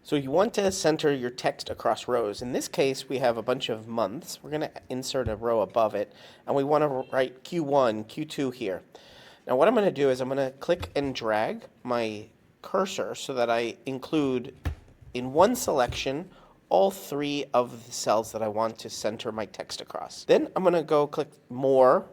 So you want to center your text across rows. In this case, we have a bunch of months. We're going to insert a row above it, and we want to write Q1, Q2 here. Now what I'm going to do is I'm going to click and drag my cursor so that I include in one selection all three of the cells that I want to center my text across. Then I'm going to go click More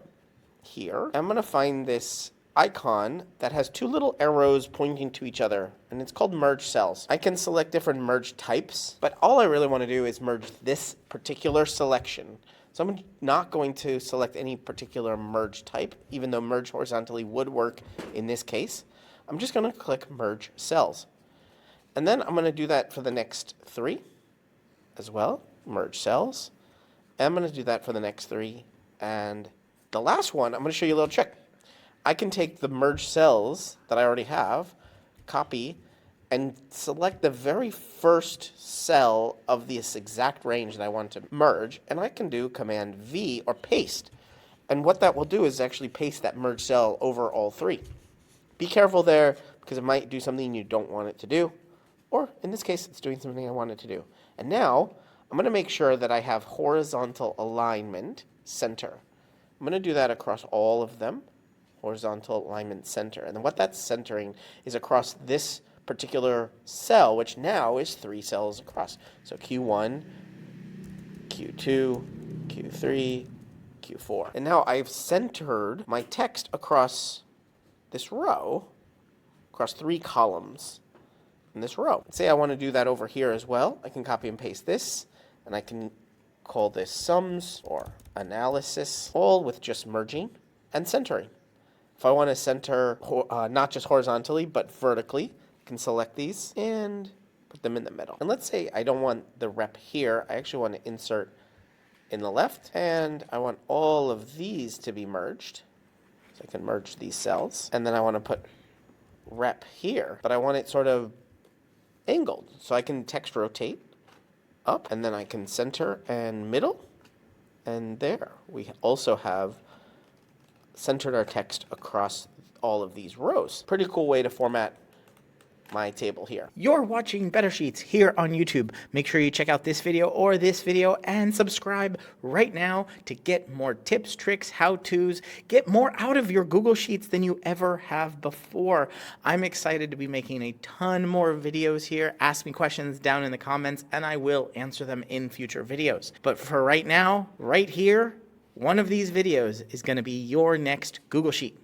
here. I'm going to find this icon that has two little arrows pointing to each other, and it's called Merge Cells. I can select different merge types, but all I really want to do is merge this particular selection. So I'm not going to select any particular merge type, even though merge horizontally would work in this case. I'm just going to click Merge Cells. And then I'm going to do that for the next three as well, Merge Cells. And I'm going to do that for the next three. And the last one, I'm going to show you a little trick. I can take the merge cells that I already have, copy, and select the very first cell of this exact range that I want to merge, and I can do Command V or paste. And what that will do is actually paste that merge cell over all three. Be careful there, because it might do something you don't want it to do, or in this case, it's doing something I want it to do. And now, I'm going to make sure that I have horizontal alignment center. I'm going to do that across all of them. Horizontal alignment center. And then what that's centering is across this particular cell, which now is three cells across. So Q1, Q2, Q3, Q4. And now I've centered my text across this row, across three columns in this row. Say I want to do that over here as well. I can copy and paste this, and I can call this sums or analysis, all with just merging and centering. If I want to center not just horizontally, but vertically, I can select these and put them in the middle. And let's say I don't want the rep here. I actually want to insert in the left, and I want all of these to be merged. So I can merge these cells. And then I want to put rep here, but I want it sort of angled. So I can text rotate up, and then I can center and middle. And there, we also have centered our text across all of these rows. Pretty cool way to format my table here. You're watching Better Sheets here on YouTube. Make sure you check out this video or this video and subscribe right now to get more tips, tricks, how-tos, get more out of your Google Sheets than you ever have before. I'm excited to be making a ton more videos here. Ask me questions down in the comments and I will answer them in future videos. But for right now, right here, one of these videos is going to be your next Google Sheet.